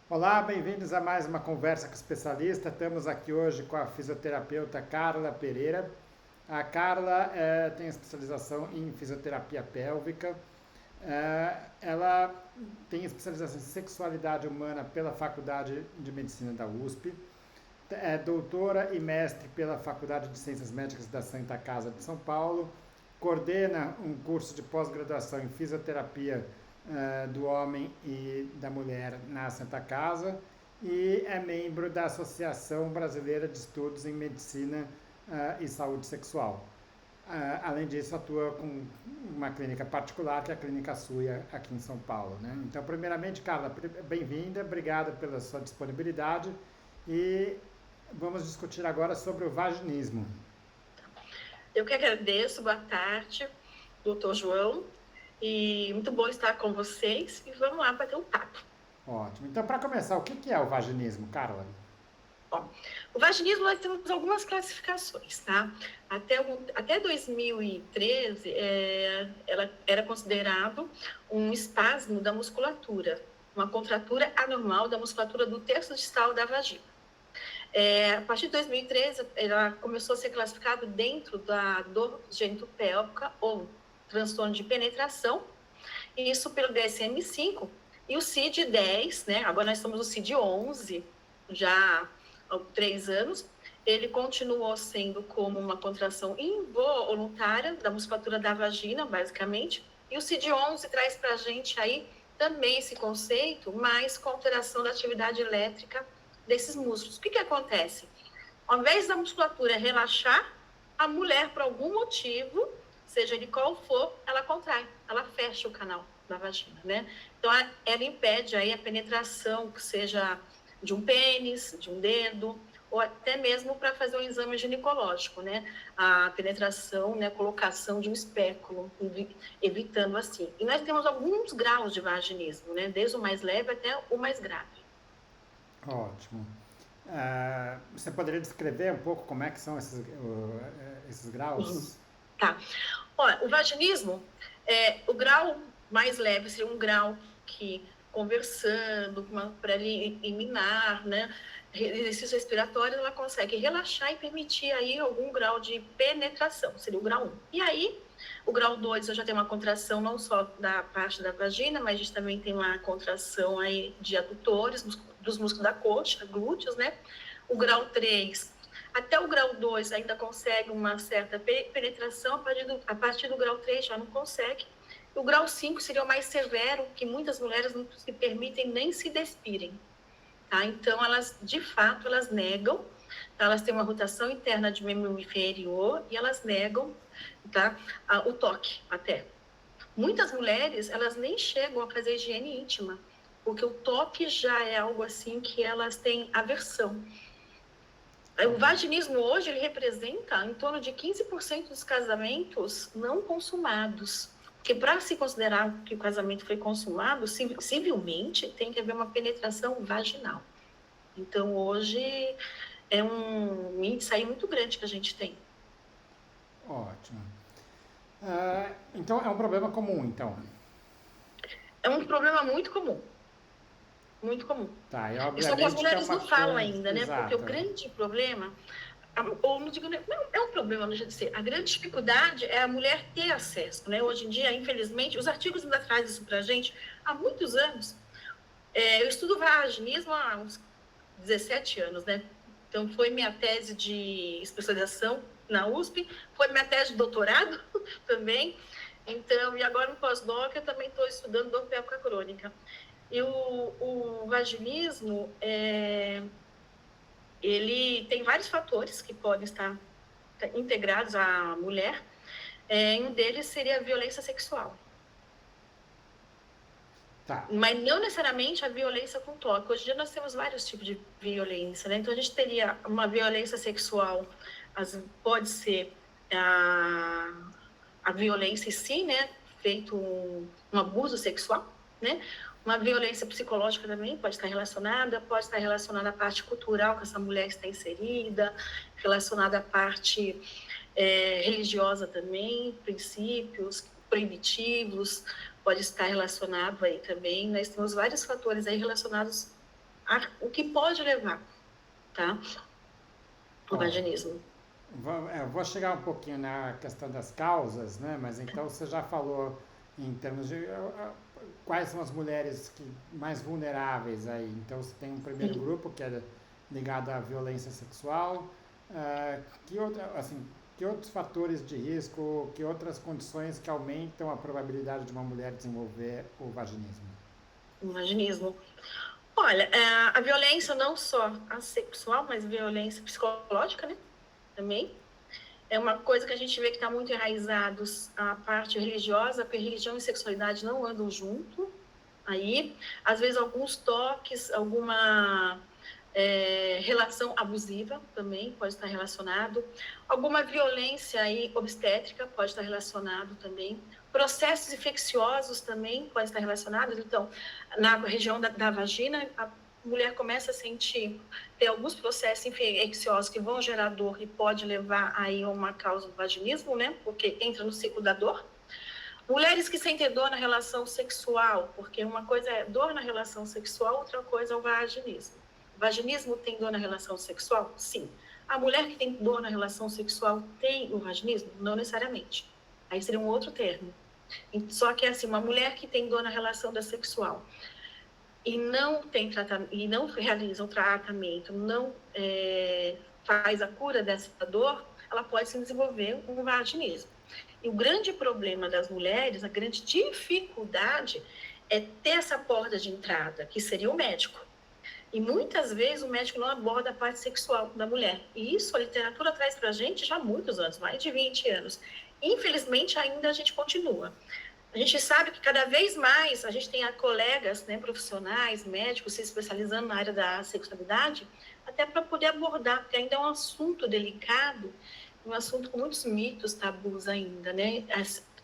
Olá, bem-vindos a mais uma conversa com o especialista. Estamos aqui hoje com a fisioterapeuta Carla Pereira. A Carla tem especialização em fisioterapia pélvica. Ela tem especialização em sexualidade humana pela Faculdade de Medicina da USP. É doutora e mestre pela Faculdade de Ciências Médicas da Santa Casa de São Paulo. Coordena um curso de pós-graduação em fisioterapia do homem e da mulher na Santa Casa e é membro da Associação Brasileira de Estudos em Medicina e Saúde Sexual. Além disso, atua com uma clínica particular, que é a Clínica Suia, aqui em São Paulo. Né? Então, primeiramente, Carla, bem-vinda, obrigado pela sua disponibilidade e vamos discutir agora sobre o vaginismo. Eu que agradeço, boa tarde, doutor João, e muito bom estar com vocês, e vamos lá bater um papo. Ótimo. Então, para começar, o que é o vaginismo, Carla? Bom, o vaginismo nós temos algumas classificações, tá? Até 2013, ela era considerado um espasmo da musculatura, uma contratura anormal da musculatura do terço distal da vagina. A partir de 2013, ela começou a ser classificada dentro da dor genitopélvica ou transtorno de penetração, e isso pelo DSM-5 e o CID-10, né? Agora nós estamos no CID-11, já há 3 anos. Ele continuou sendo como uma contração involuntária da musculatura da vagina, basicamente, e o CID-11 traz para a gente aí também esse conceito, mas com alteração da atividade elétrica desses músculos. O que acontece? Ao invés da musculatura relaxar, a mulher, por algum motivo, seja ele qual for, ela contrai, ela fecha o canal da vagina, né? Então, ela impede aí a penetração, que seja de um pênis, de um dedo, ou até mesmo para fazer um exame ginecológico, né? A penetração, né? Colocação de um espéculo, evitando assim. E nós temos alguns graus de vaginismo, né? Desde o mais leve até o mais grave. Ótimo. Você poderia descrever um pouco como é que são esses graus? Tá. Olha, o vaginismo, o grau mais leve seria um grau que, conversando, para eliminar, né, exercícios respiratórios, ela consegue relaxar e permitir aí algum grau de penetração, seria o grau 1. E aí, o grau 2, eu já tenho uma contração não só da parte da vagina, mas a gente também tem uma contração aí de adutores, dos músculos da coxa, glúteos, né? O grau 3, até o grau 2 ainda consegue uma certa penetração, a partir do grau 3 já não consegue. O grau 5 seria o mais severo, que muitas mulheres não se permitem nem se despirem. Tá? Então, elas, de fato, elas negam, tá? Elas têm uma rotação interna de membro inferior e elas negam, tá? O toque até. Muitas mulheres, elas nem chegam a fazer higiene íntima, porque o toque já é algo assim que elas têm aversão. O vaginismo hoje, ele representa em torno de 15% dos casamentos não consumados. Porque para se considerar que o casamento foi consumado, civilmente, tem que haver uma penetração vaginal. Então, hoje, é um índice aí muito grande que a gente tem. Ótimo. Então, é um problema comum, então? É um problema muito comum. Muito comum. Tá, e Só que as obviamente que é mulheres uma não falam coisa... ainda, né? Exato. Porque o grande problema, ou não digo, não é um problema, não deixa de ser. A grande dificuldade é a mulher ter acesso, né? Hoje em dia, infelizmente, os artigos ainda trazem isso pra gente há muitos anos. Eu estudo vaginismo há uns 17 anos, né? Então, foi minha tese de especialização na USP, foi minha tese de doutorado também. Então, e agora no pós-doc eu também estou estudando dor pélvica crônica. E o vaginismo, ele tem vários fatores que podem estar integrados à mulher. Um deles seria a violência sexual. Tá. Mas não necessariamente a violência com toque. Hoje em dia nós temos vários tipos de violência, né? Então a gente teria uma violência sexual, pode ser a violência em si, né? Feito um abuso sexual, né? Uma violência psicológica também pode estar relacionada à parte cultural que essa mulher está inserida, relacionada à parte religiosa também, princípios proibitivos, pode estar relacionado aí também. Nós temos vários fatores aí relacionados o que pode levar, tá? O Ó, vaginismo. vou chegar um pouquinho na questão das causas, né? Mas então você já falou em termos de quais são as mulheres mais vulneráveis aí. Então você tem um primeiro Sim. grupo que é ligado à violência sexual. Assim, que outros fatores de risco, que outras condições que aumentam a probabilidade de uma mulher desenvolver o vaginismo? O vaginismo. Olha, a violência não só a sexual, mas violência psicológica, né? Também. É uma coisa que a gente vê que está muito enraizados a parte religiosa, porque religião e sexualidade não andam junto. Aí, às vezes, alguns toques, alguma relação abusiva também pode estar relacionado. Alguma violência aí obstétrica pode estar relacionado também. Processos infecciosos também podem estar relacionados. Então, na região da vagina, a mulher começa a sentir, ter alguns processos infecciosos que vão gerar dor e pode levar aí a uma causa do vaginismo, né? Porque entra no ciclo da dor. Mulheres que sentem dor na relação sexual, porque uma coisa é dor na relação sexual, outra coisa é o vaginismo. O vaginismo tem dor na relação sexual? Sim. A mulher que tem dor na relação sexual tem o vaginismo? Não necessariamente. Aí seria um outro termo. Só que assim, uma mulher que tem dor na relação da sexual e não tem tratamento, e não realiza um tratamento, não faz a cura dessa dor, ela pode se desenvolver um vaginismo. E o grande problema das mulheres, a grande dificuldade é ter essa porta de entrada, que seria o médico. E muitas vezes o médico não aborda a parte sexual da mulher. E isso a literatura traz para a gente já há muitos anos, mais de 20 anos. Infelizmente, ainda a gente continua. A gente sabe que cada vez mais a gente tem colegas, né, profissionais, médicos se especializando na área da sexualidade, até para poder abordar, porque ainda é um assunto delicado, um assunto com muitos mitos, tabus ainda, né?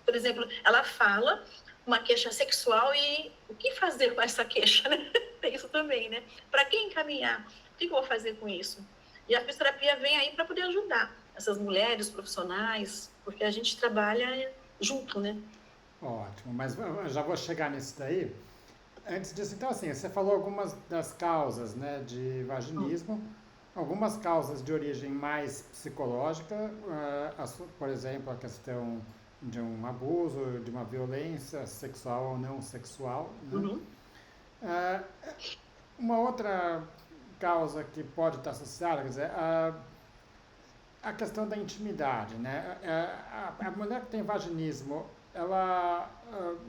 Por exemplo, ela fala uma queixa sexual e o que fazer com essa queixa, né? Tem isso também, né? Para quem encaminhar? O que eu vou fazer com isso? E a fisioterapia vem aí para poder ajudar essas mulheres, profissionais, porque a gente trabalha junto, né? Ótimo, mas já vou chegar nisso daí. Antes disso, então, assim, você falou algumas das causas, né, de vaginismo, algumas causas de origem mais psicológica, por exemplo, a questão de um abuso, de uma violência sexual ou não sexual, né? Uhum. Ah, uma outra causa que pode estar associada, quer dizer, a questão da intimidade, né? A mulher que tem vaginismo, ela,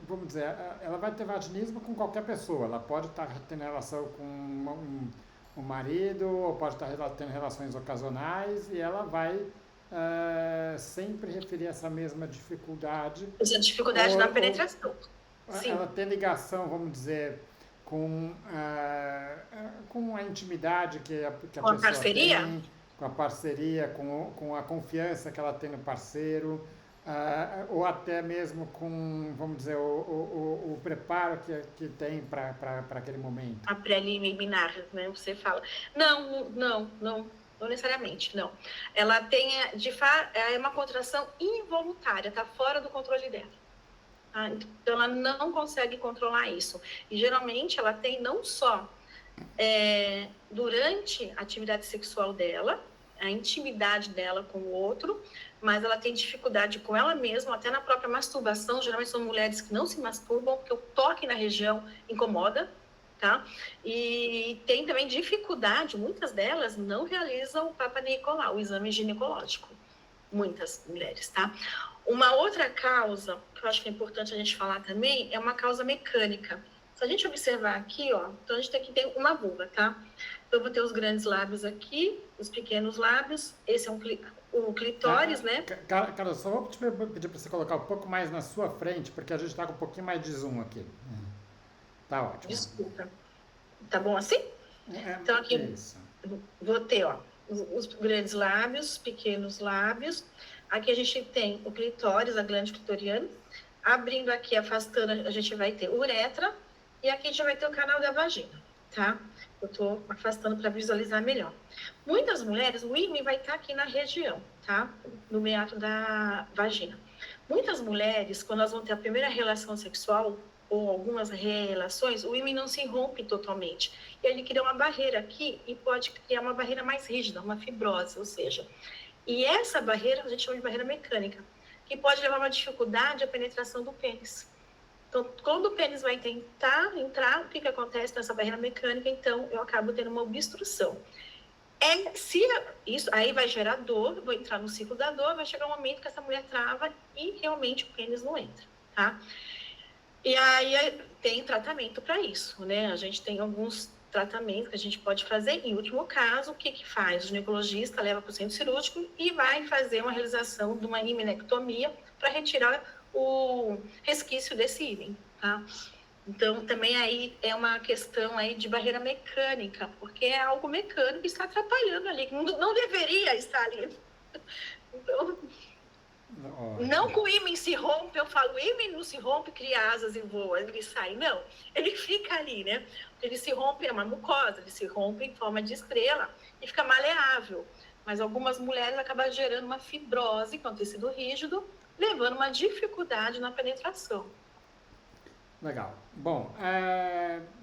vamos dizer, ela vai ter vaginismo com qualquer pessoa. Ela pode estar tendo relação com um marido, ou pode estar tendo relações ocasionais, e ela vai sempre referir essa mesma dificuldade. Essa dificuldade na penetração. Sim. Ela tem ligação, vamos dizer, com a intimidade que a Com a pessoa parceria? tem, com a parceria, com a confiança que ela tem no parceiro, ou até mesmo com, vamos dizer, o preparo que tem para aquele momento. A preliminar, né? Você fala. Não necessariamente, não. Ela tem, de fato, é uma contração involuntária, está fora do controle dela. Tá? Então, ela não consegue controlar isso. E, geralmente, ela tem não só durante a atividade sexual dela, a intimidade dela com o outro, mas ela tem dificuldade com ela mesma, até na própria masturbação. Geralmente são mulheres que não se masturbam, porque o toque na região incomoda, tá? E tem também dificuldade, muitas delas não realizam o Papa Nicolau, o exame ginecológico. Muitas mulheres, tá? Uma outra causa, que eu acho que é importante a gente falar também, é uma causa mecânica. Se a gente observar aqui, ó, então a gente tem que ter uma vulva, tá? Então, eu vou ter os grandes lábios aqui, os pequenos lábios, esse é o clitóris, né? Cara, só vou te pedir para você colocar um pouco mais na sua frente, porque a gente está com um pouquinho mais de zoom aqui. Tá ótimo. Desculpa. Tá bom assim? Então, aqui isso. Vou ter, ó, os grandes lábios, os pequenos lábios. Aqui a gente tem o clitóris, a glândula clitoriana. Abrindo aqui, afastando, a gente vai ter uretra. E aqui a gente vai ter o canal da vagina, tá? Eu tô afastando para visualizar melhor. Muitas mulheres, o ímã vai estar aqui na região, tá? No meato da vagina. Muitas mulheres, quando elas vão ter a primeira relação sexual, ou algumas relações, o ímã não se rompe totalmente. E ele cria uma barreira aqui e pode criar uma barreira mais rígida, uma fibrose, ou seja, e essa barreira a gente chama de barreira mecânica, que pode levar a uma dificuldade à penetração do pênis. Então, quando o pênis vai tentar entrar, o que acontece nessa barreira mecânica? Então, eu acabo tendo uma obstrução. Se isso aí vai gerar dor, vou entrar no ciclo da dor, vai chegar um momento que essa mulher trava e realmente o pênis não entra, tá? E aí tem tratamento para isso, né? A gente tem alguns tratamentos que a gente pode fazer. Em último caso, o que faz? O ginecologista leva para o centro cirúrgico e vai fazer uma realização de uma himenectomia para retirar o resquício desse ímen, tá? Então, também aí é uma questão aí de barreira mecânica, porque é algo mecânico que está atrapalhando ali, que não deveria estar ali. Então, não que o ímã se rompe, eu falo, o ímã não se rompe, cria asas e voa, ele sai, não. Ele fica ali, né? Ele se rompe, é uma mucosa, ele se rompe em forma de estrela e fica maleável. Mas algumas mulheres acabam gerando uma fibrose, que é um tecido rígido, levando uma dificuldade na penetração. Legal. Bom,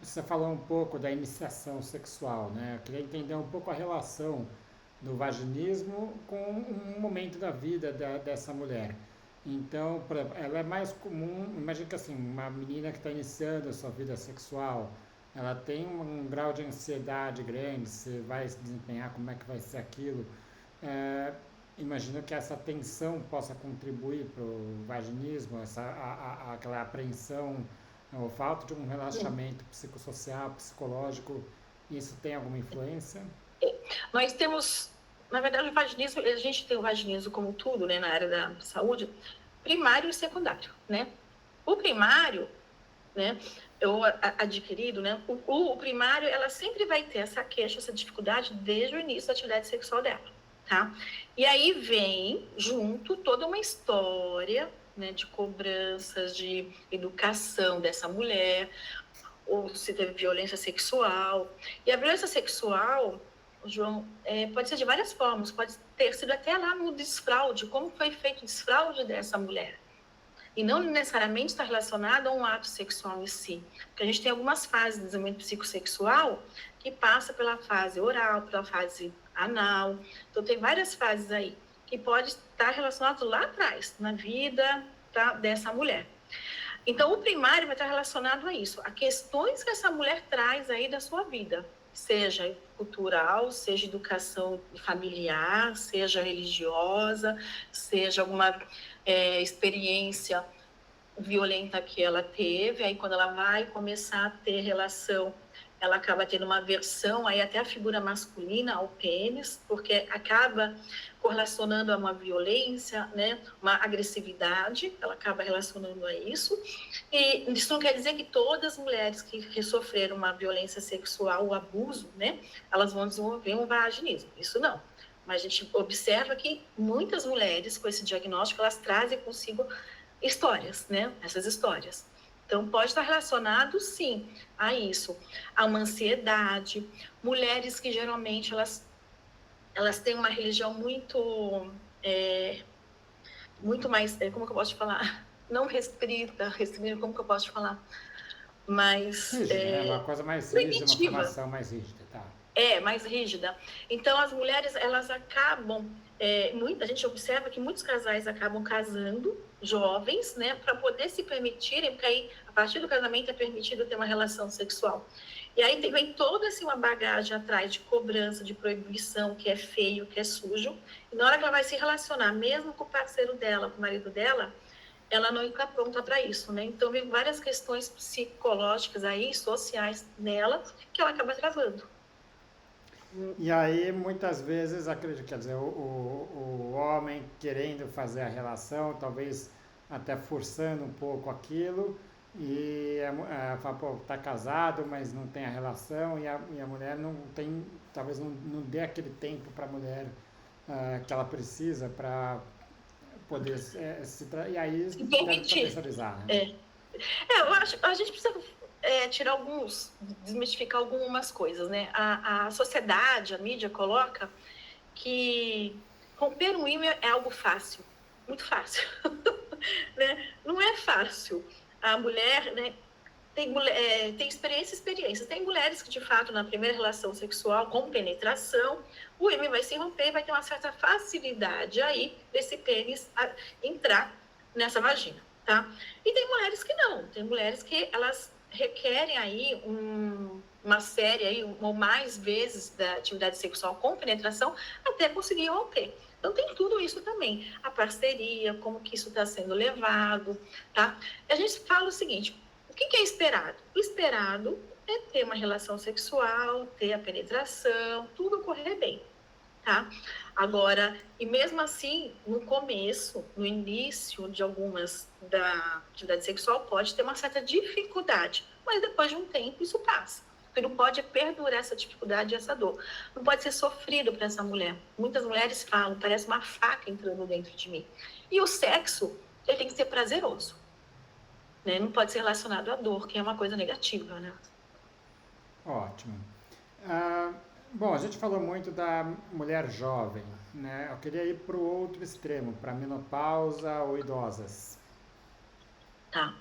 você falou um pouco da iniciação sexual, né? Eu queria entender um pouco a relação do vaginismo com um momento da vida dessa mulher. Então, ela é mais comum, imagina que assim, uma menina que está iniciando a sua vida sexual, ela tem um grau de ansiedade grande, se vai se desempenhar, como é que vai ser aquilo. É, imagino que essa tensão possa contribuir para o vaginismo, aquela apreensão, o fato de um relaxamento psicossocial, psicológico, isso tem alguma influência? Nós temos, na verdade, o vaginismo, a gente tem o vaginismo como tudo, né, na área da saúde, primário e secundário, né? O primário, né, ou adquirido, né, o primário, ela sempre vai ter essa queixa, essa dificuldade desde o início da atividade sexual dela, tá? E aí vem junto toda uma história, né, de cobranças, de educação dessa mulher, ou se teve violência sexual. E a violência sexual, João, pode ser de várias formas, pode ter sido até lá no desfraude, como foi feito o desfraude dessa mulher. E não necessariamente está relacionado a um ato sexual em si. Porque a gente tem algumas fases do desenvolvimento psicossexual que passa pela fase oral, pela fase anal. Então, tem várias fases aí que pode estar relacionado lá atrás, na vida dessa mulher. Então, o primário vai estar relacionado a isso, a questões que essa mulher traz aí da sua vida, seja cultural, seja educação familiar, seja religiosa, seja alguma experiência violenta que ela teve. Aí, quando ela vai começar a ter relação, ela acaba tendo uma aversão aí até a figura masculina ao pênis, porque acaba correlacionando a uma violência, né, uma agressividade, ela acaba relacionando a isso. E isso não quer dizer que todas as mulheres que sofreram uma violência sexual, o abuso, né, elas vão desenvolver um vaginismo. Isso não. Mas a gente observa que muitas mulheres com esse diagnóstico, elas trazem consigo histórias, né, essas histórias. Então, pode estar relacionado, sim, a isso, a uma ansiedade. Mulheres que geralmente elas têm uma religião muito mais, como que eu posso te falar? Não restrita, como que eu posso te falar? Mas Rígida, uma coisa mais rígida, uma formação mais rígida, tá? Mais rígida. Então, as mulheres, elas acabam, a gente observa que muitos casais acabam casando jovens, né, para poder se permitirem, porque aí, a partir do casamento, é permitido ter uma relação sexual. E aí vem toda assim, uma bagagem atrás de cobrança, de proibição, que é feio, que é sujo. E na hora que ela vai se relacionar, mesmo com o parceiro dela, com o marido dela, ela não está pronta para isso, né? Então, vem várias questões psicológicas aí, sociais nela, que ela acaba travando. E aí, muitas vezes, acredito, quer dizer, o homem querendo fazer a relação, talvez até forçando um pouco aquilo, e fala, pô, tá casado, mas não tem a relação, e a mulher não tem, talvez não dê aquele tempo para a mulher que ela precisa para poder e aí deve potencializar, né? Eu acho, a gente precisa desmistificar algumas coisas, né? A sociedade, a mídia coloca que romper um ímã é algo fácil, muito fácil, né? Não é fácil. A mulher, né, tem experiências. Tem mulheres que, de fato, na primeira relação sexual, com penetração, o ímã vai se romper e vai ter uma certa facilidade aí desse pênis entrar nessa vagina, tá? E tem mulheres que não. Tem mulheres que elas requerem aí uma série aí, ou mais vezes da atividade sexual com penetração até conseguir romper. Então, tem tudo isso também. A parceria, como que isso está sendo levado, tá? A gente fala o seguinte, o que é esperado? O esperado é ter uma relação sexual, ter a penetração, tudo correr bem, tá? Agora, e mesmo assim, no começo, no início de algumas da atividade sexual, pode ter uma certa dificuldade, mas depois de um tempo isso passa. O que não pode é perdurar essa dificuldade e essa dor. Não pode ser sofrido para essa mulher. Muitas mulheres falam, parece uma faca entrando dentro de mim. E o sexo, ele tem que ser prazeroso, né? Não pode ser relacionado à dor, que é uma coisa negativa, né? Ótimo. Ah, bom, a gente falou muito da mulher jovem, né? Eu queria ir para o outro extremo, para menopausa ou idosas. Tá.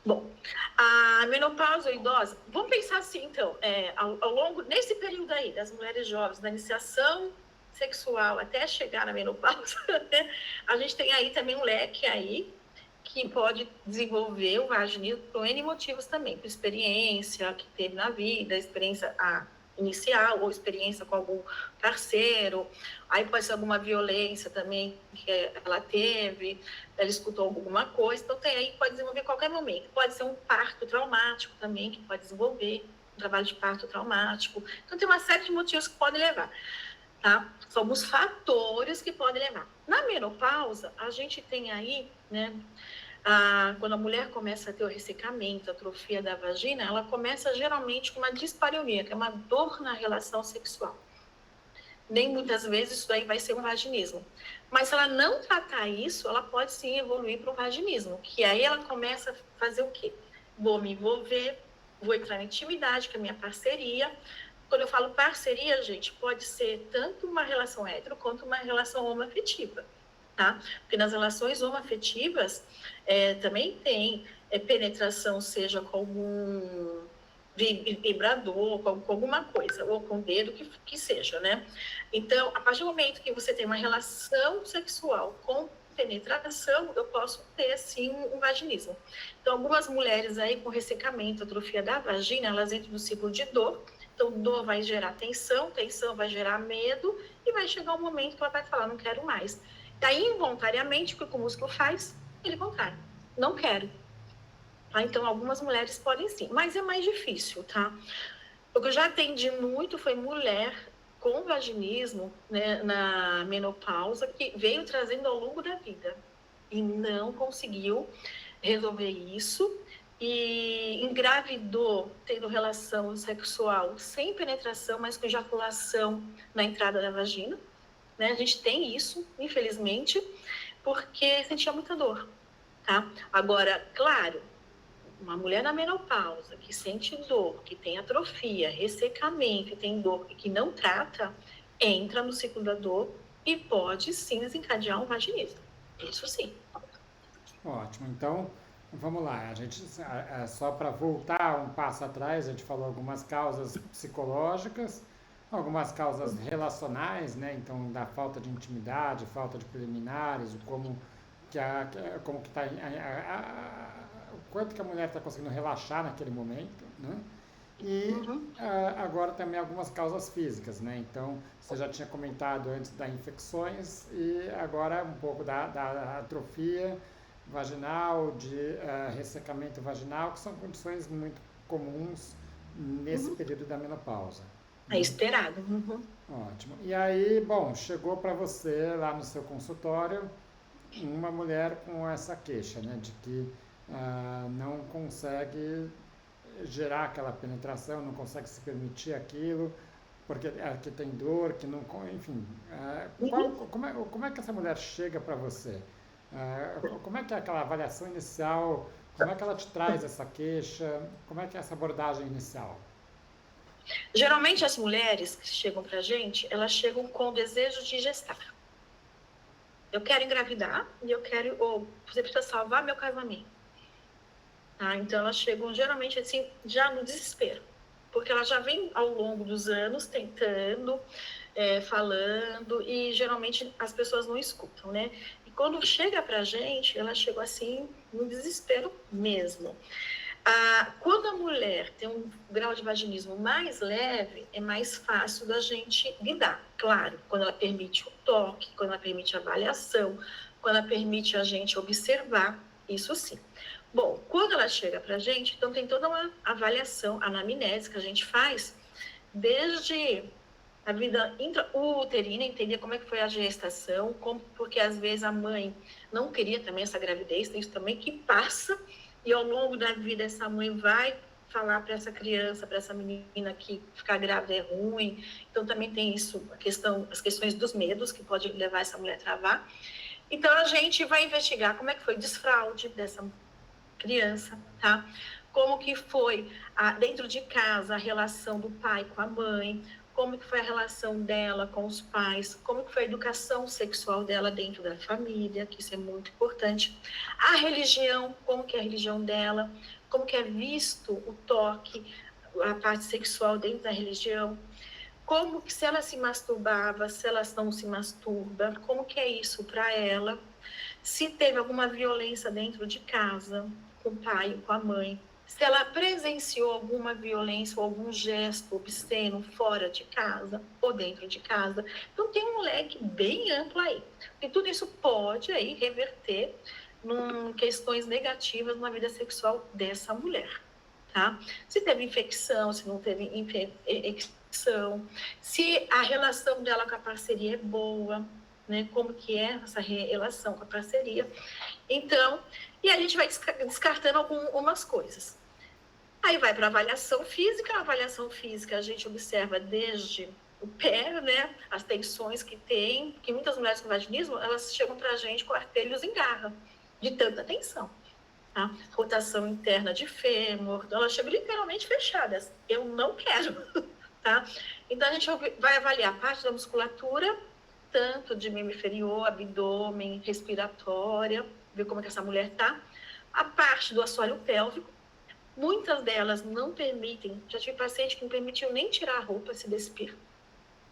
Bom, a menopausa ou idosa, vamos pensar assim, então, ao longo, nesse período aí, das mulheres jovens, da iniciação sexual até chegar na menopausa, né, a gente tem aí também um leque aí que pode desenvolver o vaginismo por N motivos também, por experiência que teve na vida, experiência inicial ou experiência com algum parceiro, aí pode ser alguma violência também que ela teve, ela escutou alguma coisa, então tem aí, pode desenvolver a qualquer momento. Pode ser um parto traumático também, que pode desenvolver um trabalho de parto traumático. Então tem uma série de motivos que podem levar, tá? São alguns fatores que podem levar. Na menopausa, a gente tem aí, né, quando a mulher começa a ter o ressecamento, a atrofia da vagina, ela começa geralmente com uma dispareunia, que é uma dor na relação sexual. Nem muitas vezes isso daí vai ser um vaginismo. Mas se ela não tratar isso, ela pode sim evoluir para um vaginismo, que aí ela começa a fazer o quê? Vou me envolver, vou entrar na intimidade com a minha parceria. Quando eu falo parceria, gente, pode ser tanto uma relação hétero quanto uma relação homoafetiva, tá? Porque nas relações homoafetivas também tem penetração, seja com algum vibrador, com alguma coisa, ou com o dedo, que seja, né? Então, a partir do momento que você tem uma relação sexual com penetração, eu posso ter, sim, um vaginismo. Então, algumas mulheres aí com ressecamento, atrofia da vagina, elas entram no ciclo de dor. Então, dor vai gerar tensão, tensão vai gerar medo, e vai chegar um momento que ela vai falar, não quero mais. Daí, involuntariamente, o que o músculo faz? Ele contrai. Não quero. Tá? Então, algumas mulheres podem sim, mas é mais difícil, tá? O que eu já atendi muito foi mulher com vaginismo, né, na menopausa, que veio trazendo ao longo da vida e não conseguiu resolver isso e engravidou tendo relação sexual sem penetração, mas com ejaculação na entrada da vagina, né? A gente tem isso, infelizmente, porque sentia muita dor, tá? Agora, claro, uma mulher na menopausa que sente dor, que tem atrofia, ressecamento, que tem dor e que não trata, entra no ciclo da dor e pode sim desencadear um vaginismo. Isso sim. Ótimo. Então, vamos lá. A gente, só para voltar um passo atrás, a gente falou algumas causas psicológicas, algumas causas relacionais, né? Então, da falta de intimidade, falta de preliminares, o como que está, o quanto que a mulher está conseguindo relaxar naquele momento, né? E agora também algumas causas físicas, né? Então, você já tinha comentado antes das infecções e agora um pouco da atrofia vaginal, de ressecamento vaginal, que são condições muito comuns nesse período da menopausa. É esperado. Ótimo. E aí, bom, chegou para você lá no seu consultório uma mulher com essa queixa, né, de que não consegue gerar aquela penetração, não consegue se permitir aquilo, porque que tem dor, que não, enfim, como é que essa mulher chega para você? Como é que é aquela avaliação inicial? Como é que ela te traz essa queixa? Como é que é essa abordagem inicial? Geralmente as mulheres que chegam pra gente, elas chegam com o desejo de gestar. Eu quero engravidar e eu quero, ou você precisa salvar meu casamento. tá? Então, elas chegam geralmente assim, já no desespero, porque ela já vem ao longo dos anos tentando, falando, e geralmente as pessoas não escutam, né? E quando chega pra gente, ela chegou assim, no desespero mesmo. Quando a mulher tem um grau de vaginismo mais leve, é mais fácil da gente lidar. Claro, quando ela permite o toque, quando ela permite a avaliação, quando ela permite a gente observar, isso sim. Bom, quando ela chega para a gente, então tem toda uma avaliação, anamnese que a gente faz, desde a vida intrauterina, entender como é que foi a gestação, porque às vezes a mãe não queria também essa gravidez, tem isso também que passa, e ao longo da vida essa mãe vai falar para essa criança, para essa menina que ficar grávida é ruim. Então também tem isso, as questões dos medos que pode levar essa mulher a travar. Então a gente vai investigar como é que foi o desfraude dessa criança, tá? Como que foi dentro de casa a relação do pai com a mãe, como que foi a relação dela com os pais, como que foi a educação sexual dela dentro da família, que isso é muito importante. A religião, como que é a religião dela, como que é visto o toque, a parte sexual dentro da religião, como que se ela se masturbava, se ela não se masturba, como que é isso para ela, se teve alguma violência dentro de casa, com o pai, com a mãe, se ela presenciou alguma violência ou algum gesto obsceno fora de casa ou dentro de casa. Então tem um leque bem amplo aí. E tudo isso pode aí reverter em questões negativas na vida sexual dessa mulher, tá? Se teve infecção, se não teve infecção, se a relação dela com a parceria é boa, né? Como que é essa relação com a parceria. Então, e a gente vai descartando algumas coisas. Aí vai para a avaliação física. A avaliação física a gente observa desde o pé, né? As tensões que tem, porque muitas mulheres com vaginismo, elas chegam para a gente com artelhos em garra, de tanta tensão. Tá? Rotação interna de fêmur, elas chegam literalmente fechadas. Eu não quero, tá? Então a gente vai avaliar a parte da musculatura, tanto de membro inferior, abdômen, respiratória, ver como é que essa mulher tá. A parte do assoalho pélvico, muitas delas não permitem, já tive paciente que não permitiu nem tirar a roupa, se despir.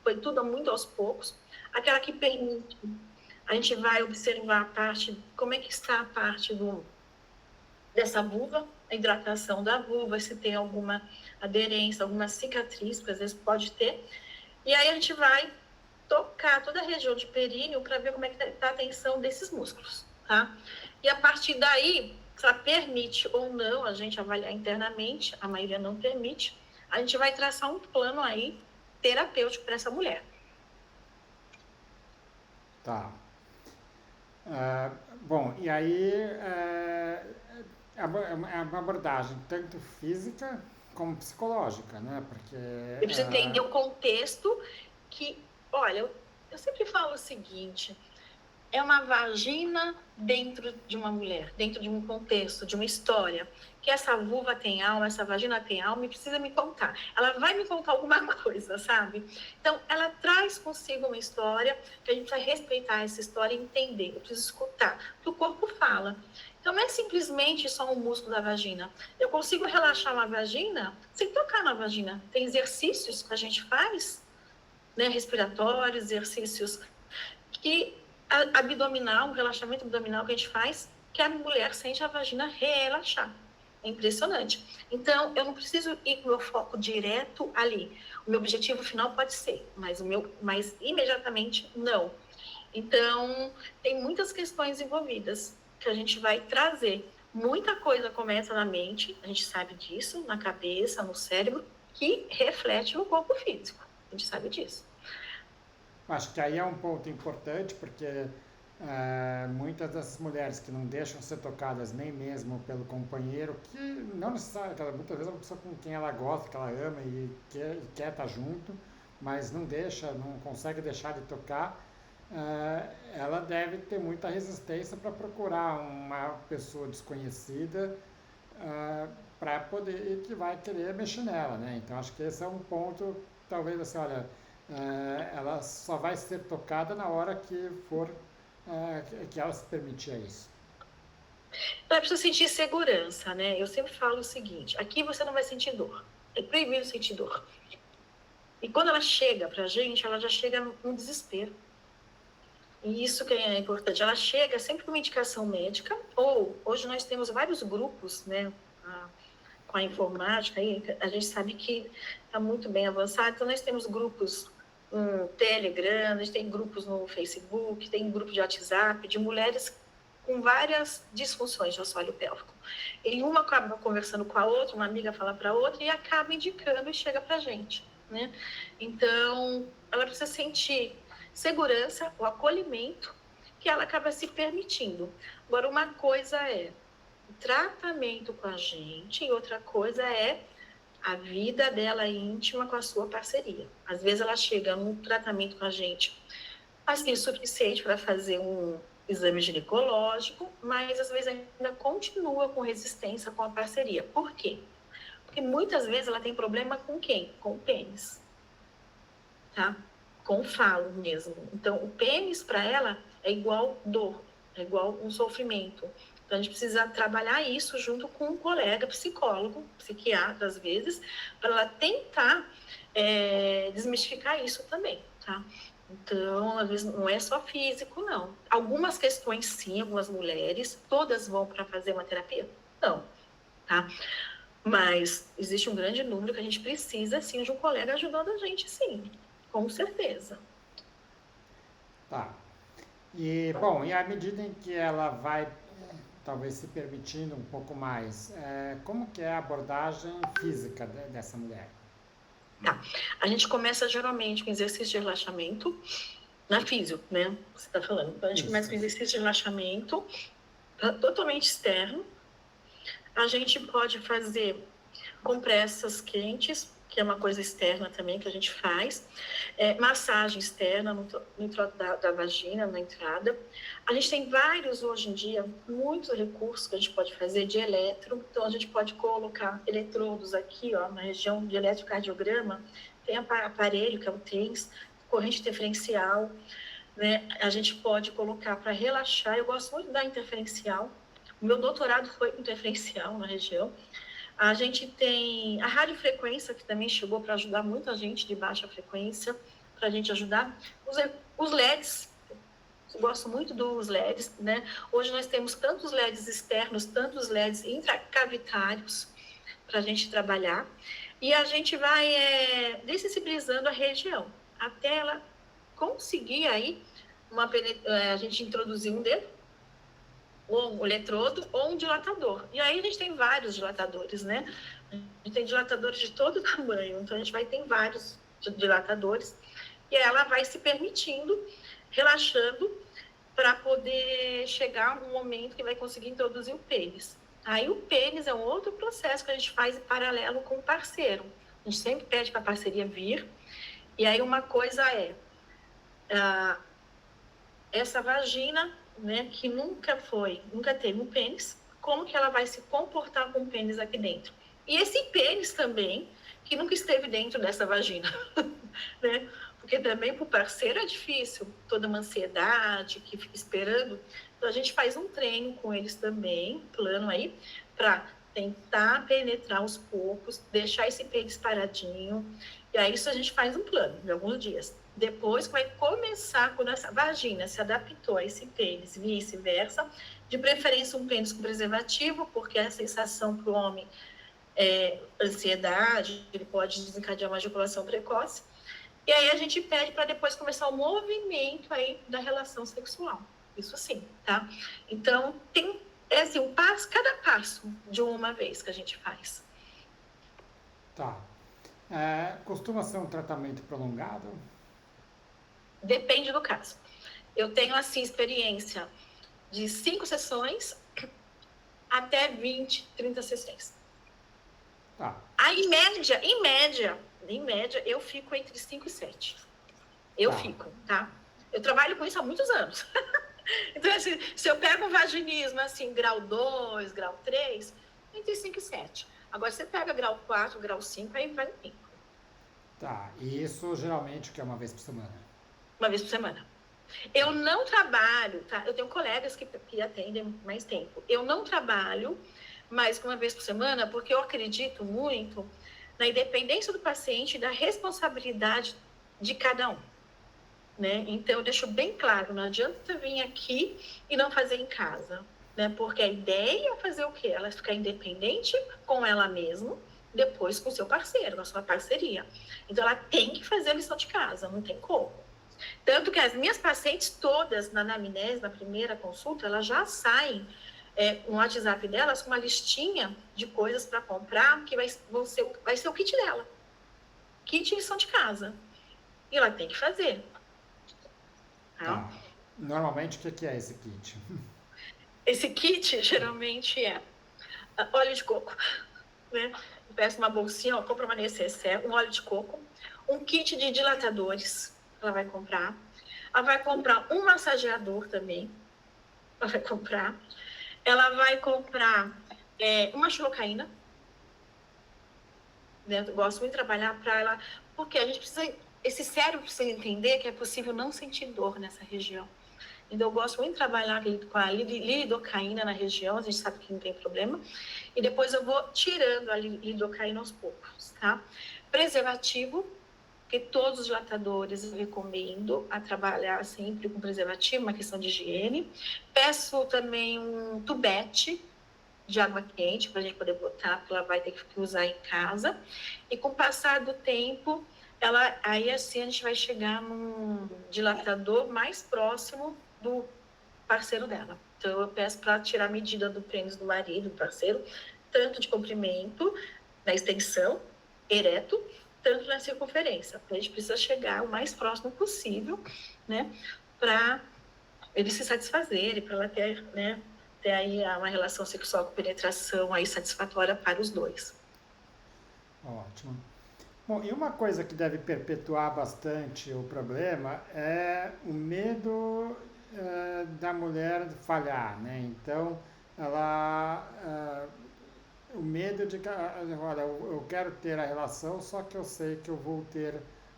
Foi tudo muito aos poucos. Aquela que permite, a gente vai observar a parte, como é que está a parte dessa vulva, a hidratação da vulva, se tem alguma aderência, alguma cicatriz, porque às vezes pode ter. E aí a gente vai tocar toda a região de períneo para ver como é que está a tensão desses músculos, tá? E a partir daí, se ela permite ou não a gente avaliar internamente, a maioria não permite, a gente vai traçar um plano aí terapêutico para essa mulher. Tá. Bom, e aí é uma abordagem tanto física como psicológica, né? Porque Eu preciso entender o contexto que, olha, eu sempre falo o seguinte, é uma vagina dentro de uma mulher, dentro de um contexto, de uma história. Que essa vulva tem alma, essa vagina tem alma e precisa me contar. Ela vai me contar alguma coisa, sabe? Então, ela traz consigo uma história que a gente vai respeitar essa história e entender. Eu preciso escutar, porque o corpo fala. Então, não é simplesmente só um músculo da vagina. Eu consigo relaxar uma vagina sem tocar na vagina. Tem exercícios que a gente faz, né, respiratórios, exercícios que abdominal, um relaxamento abdominal que a gente faz, que a mulher sente a vagina relaxar. É impressionante. Então, eu não preciso ir com o meu foco direto ali. O meu objetivo final pode ser, mas imediatamente não. Então, tem muitas questões envolvidas que a gente vai trazer. Muita coisa começa na mente, a gente sabe disso, na cabeça, no cérebro, que reflete no corpo físico. A gente sabe disso. acho que aí é um ponto importante, porque muitas dessas mulheres que não deixam ser tocadas nem mesmo pelo companheiro, que não necessariamente, muitas vezes é uma pessoa com quem ela gosta, que ela ama e quer estar junto, mas não deixa, não consegue deixar de tocar, ela deve ter muita resistência para procurar uma pessoa desconhecida para poder, que vai querer mexer nela, né? Então acho que esse é um ponto, talvez assim, olha, ela só vai ser tocada na hora que for que ela se permitir a isso. Ela precisa sentir segurança, né? Eu sempre falo o seguinte: aqui você não vai sentir dor. É proibido sentir dor. E quando ela chega pra gente, ela já chega no desespero. E isso que é importante. Ela chega sempre com uma indicação médica, ou hoje nós temos vários grupos, né? Com a informática, aí a gente sabe que está muito bem avançado. Então, nós temos grupos no Telegram, a gente tem grupos no Facebook, tem grupo de WhatsApp, de mulheres com várias disfunções do assoalho pélvico. E uma acaba conversando com a outra, uma amiga fala para a outra e acaba indicando e chega para a gente, né? Então, ela precisa sentir segurança, o acolhimento, que ela acaba se permitindo. Agora, uma coisa é o tratamento com a gente e outra coisa é a vida dela íntima com a sua parceria. Às vezes ela chega num tratamento com a gente, mas tem o suficiente para fazer um exame ginecológico, mas às vezes ainda continua com resistência com a parceria. Por quê? Porque muitas vezes ela tem problema com quem? Com o pênis, tá? Com o falo mesmo. Então, o pênis para ela é igual dor, é igual um sofrimento. Então, a gente precisa trabalhar isso junto com um colega psicólogo, psiquiatra, às vezes, para ela tentar desmistificar isso também, tá? Então, às vezes, não é só físico, não. Algumas questões, sim, algumas mulheres, todas vão para fazer uma terapia? Não, tá? Mas existe um grande número que a gente precisa, sim, de um colega ajudando a gente, sim, com certeza. Tá. E, bom, e à medida em que ela vai talvez se permitindo um pouco mais, como que é a abordagem física dessa mulher? Tá. A gente começa geralmente com exercício de relaxamento, na físio, né? Você tá falando. Então, a gente começa com exercício de relaxamento, totalmente externo. A gente pode fazer compressas quentes, que é uma coisa externa também que a gente faz, massagem externa no introito da vagina, na entrada. A gente tem vários, hoje em dia, muitos recursos que a gente pode fazer de eletro, então a gente pode colocar eletrodos aqui, ó, na região de eletrocardiograma, tem aparelho, que é o TENS, corrente diferencial, né? A gente pode colocar para relaxar, eu gosto muito da interferencial, o meu doutorado foi interferencial na região. A gente tem a radiofrequência, que também chegou para ajudar muita gente de baixa frequência, para a gente ajudar. Os LEDs, eu gosto muito dos LEDs, né? Hoje nós temos tantos LEDs externos, tantos LEDs intracavitários para a gente trabalhar. E a gente vai dessensibilizando a região, até ela conseguir aí, a gente introduzir um dedo, ou um eletrodo, ou um dilatador. E aí a gente tem vários dilatadores, né? A gente tem dilatadores de todo tamanho, então a gente vai ter vários dilatadores, e ela vai se permitindo, relaxando, para poder chegar um momento que vai conseguir introduzir o pênis. Aí o pênis é um outro processo que a gente faz em paralelo com o parceiro. A gente sempre pede para a parceria vir, e aí uma coisa essa vagina, né, que nunca teve um pênis, como que ela vai se comportar com o pênis aqui dentro? E esse pênis também, que nunca esteve dentro dessa vagina, né? Porque também para o parceiro é difícil, toda uma ansiedade, que fica esperando. Então a gente faz um treino com eles também, plano aí, para tentar penetrar aos poucos, deixar esse pênis paradinho. E aí isso a gente faz um plano de alguns dias. Depois vai começar, quando essa vagina se adaptou a esse pênis, vice-versa, de preferência um pênis com preservativo, porque a sensação para o homem é ansiedade, ele pode desencadear uma ejaculação precoce. E aí a gente pede para depois começar o movimento aí da relação sexual. Isso sim, tá? Então, tem assim, cada passo de uma vez que a gente faz. Tá. Costuma ser um tratamento prolongado? Depende do caso. Eu tenho, assim, experiência de 5 sessões até 20, 30 sessões. Tá. Aí, em média, eu fico entre 5 e 7. Eu fico, tá? Eu trabalho com isso há muitos anos. Então, assim, se eu pego um vaginismo, assim, grau 2, grau 3, entre 5 e 7. Agora, você pega grau 4, grau 5, aí vai no 5. Tá. E isso geralmente que é uma vez por semana? Uma vez por semana. Eu não trabalho, tá? Eu tenho colegas que atendem mais tempo. Eu não trabalho mais que uma vez por semana, porque eu acredito muito na independência do paciente e da responsabilidade de cada um, né? Então, eu deixo bem claro, não adianta vir aqui e não fazer em casa, né? Porque a ideia é fazer o quê? Ela ficar independente com ela mesma, depois com o seu parceiro, com a sua parceria. Então, ela tem que fazer a lição de casa, não tem como. Tanto que as minhas pacientes todas, na anamnese, na primeira consulta, elas já saem no WhatsApp delas com uma listinha de coisas para comprar, que vai ser o kit dela. Kit de lição de casa. E ela tem que fazer. Tá. Normalmente, o que é esse kit? Esse kit, geralmente, é óleo de coco, né? Peço uma bolsinha, ó, compra uma necessaire, um óleo de coco, um kit de dilatadores, ela vai comprar. Ela vai comprar um massageador também, ela vai comprar. Ela vai comprar uma xilocaína, né? Eu gosto muito de trabalhar para ela, porque a gente precisa, esse cérebro precisa entender que é possível não sentir dor nessa região. Então, eu gosto muito de trabalhar com a lidocaína na região, a gente sabe que não tem problema. E depois eu vou tirando a lidocaína aos poucos, tá? Preservativo, que todos os dilatadores eu recomendo a trabalhar sempre com preservativo, uma questão de higiene. Peço também um tubete de água quente para a gente poder botar, porque ela vai ter que usar em casa. E com o passar do tempo, aí assim a gente vai chegar num dilatador mais próximo do parceiro dela. Então, eu peço para tirar a medida do pênis do marido, do parceiro, tanto de comprimento, na extensão, ereto, tanto na circunferência. A gente precisa chegar o mais próximo possível, né, para eles se satisfazerem, para ela ter, né, ter aí uma relação sexual com penetração aí satisfatória para os dois. Ótimo. Bom, e uma coisa que deve perpetuar bastante o problema é o medo da mulher falhar, né? Então, o medo de que, olha, eu quero ter a relação, só que eu sei que eu vou ter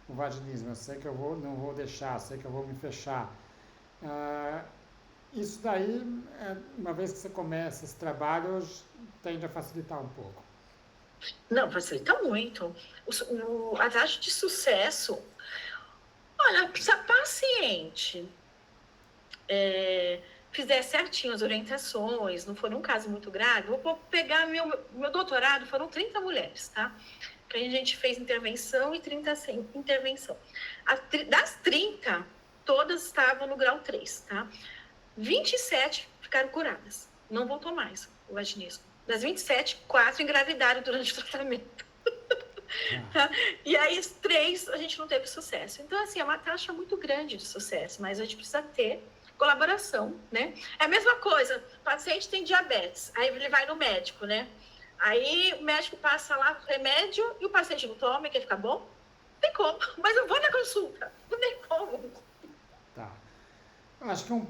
o vaginismo, eu sei que não vou deixar, eu sei que eu vou me fechar. Isso daí, uma vez que você começa esse trabalho, tende a facilitar um pouco. Não, facilita muito. A taxa de sucesso, olha, se a paciente fizer certinho as orientações, não for um caso muito grave, vou pegar meu doutorado, foram 30 mulheres, tá? Que a gente fez intervenção e 30 sem intervenção. Das 30, todas estavam no grau 3, tá? 27 ficaram curadas, não voltou mais o vaginismo. Das 27, 4 engravidaram durante o tratamento. Tá? E aí, 3 a gente não teve sucesso. Então, assim, é uma taxa muito grande de sucesso, mas a gente precisa ter colaboração, né? É a mesma coisa, o paciente tem diabetes, aí ele vai no médico, né? Aí o médico passa lá o remédio e o paciente não toma e quer ficar bom? Não tem como, mas eu vou na consulta, não tem como. Tá. Acho que um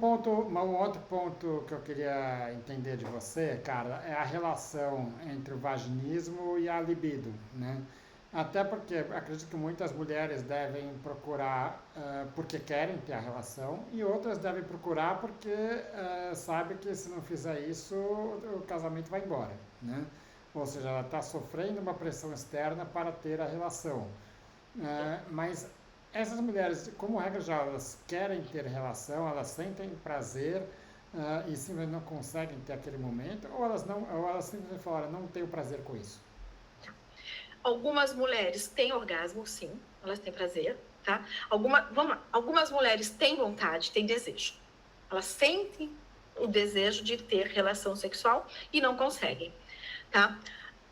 outro ponto que eu queria entender de você, cara, é a relação entre o vaginismo e a libido, né? Até porque acredito que muitas mulheres devem procurar porque querem ter a relação e outras devem procurar porque sabem que se não fizer isso o casamento vai embora, né? Ou seja, ela está sofrendo uma pressão externa para ter a relação. Mas essas mulheres, como regra já, elas querem ter relação, elas sentem prazer e simplesmente não conseguem ter aquele momento, ou elas simplesmente falam, não tenho prazer com isso. Algumas mulheres têm orgasmo, sim, elas têm prazer, tá? Algumas mulheres têm vontade, têm desejo. Elas sentem o desejo de ter relação sexual e não conseguem, tá?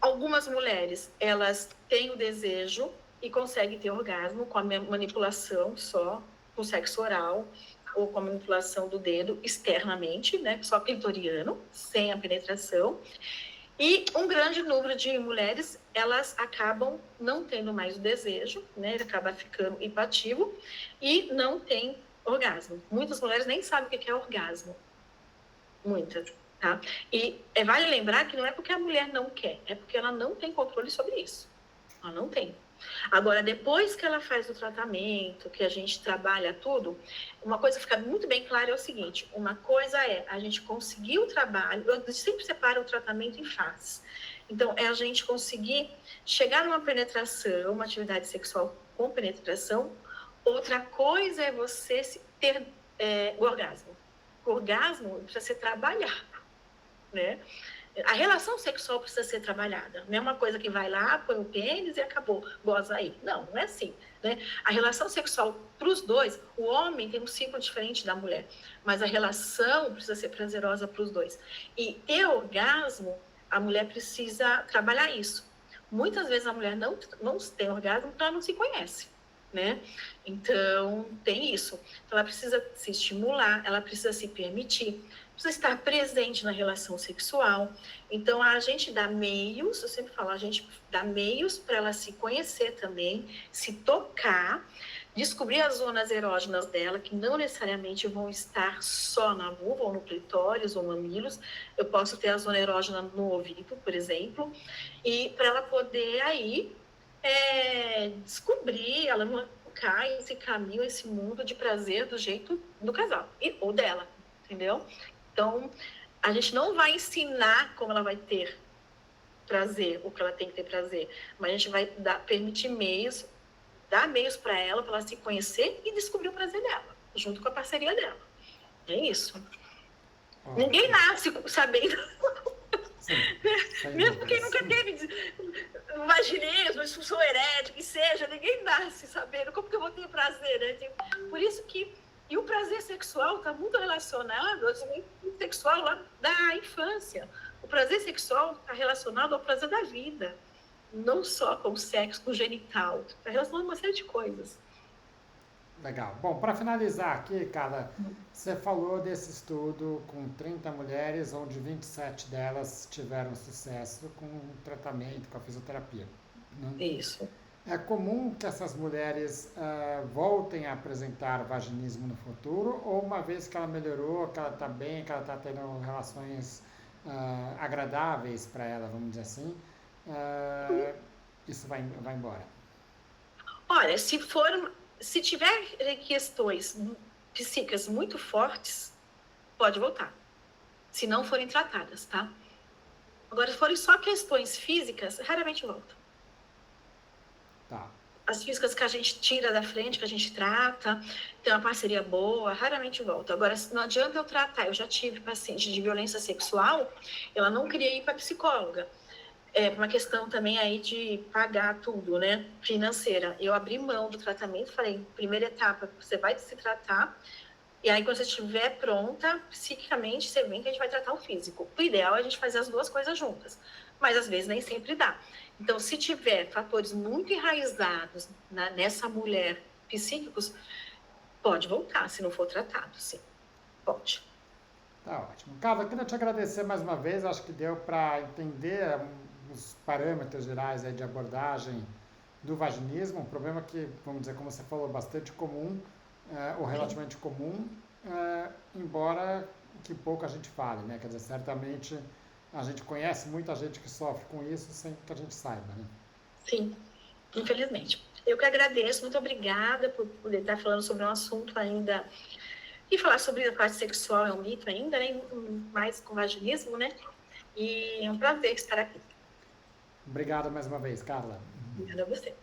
Algumas mulheres, elas têm o desejo e conseguem ter orgasmo com a manipulação só, com sexo oral ou com a manipulação do dedo externamente, né? Só clitoriano, sem a penetração. E um grande número de mulheres, elas acabam não tendo mais o desejo, né? Ele acaba ficando hipoativo e não tem orgasmo. Muitas mulheres nem sabem o que é orgasmo. Muitas, tá? E vale lembrar que não é porque a mulher não quer, é porque ela não tem controle sobre isso. Ela não tem. Agora, depois que ela faz o tratamento, que a gente trabalha tudo, uma coisa que fica muito bem clara é o seguinte: uma coisa é a gente conseguir o trabalho, eu sempre separo o tratamento em fases. Então, é a gente conseguir chegar numa penetração, uma atividade sexual com penetração. Outra coisa é você ter o orgasmo. O orgasmo precisa ser trabalhado, né? A relação sexual precisa ser trabalhada. Não é uma coisa que vai lá, põe o pênis e acabou, goza aí. Não, não é assim, né? A relação sexual para os dois, o homem tem um ciclo diferente da mulher, mas a relação precisa ser prazerosa para os dois. E ter orgasmo, a mulher precisa trabalhar isso. Muitas vezes a mulher não tem orgasmo porque ela não se conhece, né? Então, tem isso. Então, ela precisa se estimular, ela precisa se permitir, precisa estar presente na relação sexual. Então, a gente dá meios, eu sempre falo, a gente dá meios para ela se conhecer também, se tocar, descobrir as zonas erógenas dela, que não necessariamente vão estar só na vulva, ou no clitóris, ou mamilos. Eu posso ter a zona erógena no ouvido, por exemplo, e para ela poder aí descobrir, ela não cai esse caminho, esse mundo de prazer do jeito do casal, ou dela, entendeu? Então, a gente não vai ensinar como ela vai ter prazer, o que ela tem que ter prazer, mas a gente vai permitir meios, dar meios para ela se conhecer e descobrir o prazer dela, junto com a parceria dela. É isso. Ninguém nasce sabendo. Sim, mesmo quem nunca teve vaginismo, disfunção erétil, que seja, ninguém nasce sabendo como que eu vou ter prazer, né? Por isso que... E o prazer sexual está muito relacionado ao desenvolvimento sexual lá da infância. O prazer sexual está relacionado ao prazer da vida, não só com o sexo, com o genital. Está relacionado a uma série de coisas. Legal. Bom, para finalizar aqui, Carla, você falou desse estudo com 30 mulheres, onde 27 delas tiveram sucesso com o tratamento, com a fisioterapia. Né? Isso. É comum que essas mulheres voltem a apresentar vaginismo no futuro, ou uma vez que ela melhorou, que ela está bem, que ela está tendo relações agradáveis para ela, vamos dizer assim, isso vai embora? Olha, se tiver questões psíquicas muito fortes, pode voltar. Se não forem tratadas, tá? Agora, se forem só questões físicas, raramente volta. Tá. As físicas que a gente tira da frente, que a gente trata, tem uma parceria boa, raramente volta. Agora, não adianta eu tratar. Eu já tive paciente de violência sexual, ela não queria ir para psicóloga. Uma questão também aí de pagar tudo, né? Financeira. Eu abri mão do tratamento, falei, primeira etapa, você vai se tratar, e aí quando você estiver pronta, psiquicamente, você vem que a gente vai tratar o físico. O ideal é a gente fazer as duas coisas juntas, mas às vezes nem sempre dá. Então, se tiver fatores muito enraizados nessa mulher psíquicos, pode voltar, se não for tratado, sim. Pode. Tá ótimo. Carla, eu queria te agradecer mais uma vez, acho que deu para entender os parâmetros gerais aí de abordagem do vaginismo, um problema que, vamos dizer, como você falou, bastante comum, ou relativamente comum, embora que pouco a gente fale, né? Quer dizer, certamente a gente conhece muita gente que sofre com isso sem que a gente saiba, né? Sim, infelizmente. Eu que agradeço, muito obrigada por poder estar falando sobre um assunto ainda, e falar sobre a parte sexual é um mito ainda, né? Mais com vaginismo, né? E é um prazer estar aqui. Obrigado mais uma vez, Carla. Obrigada a você.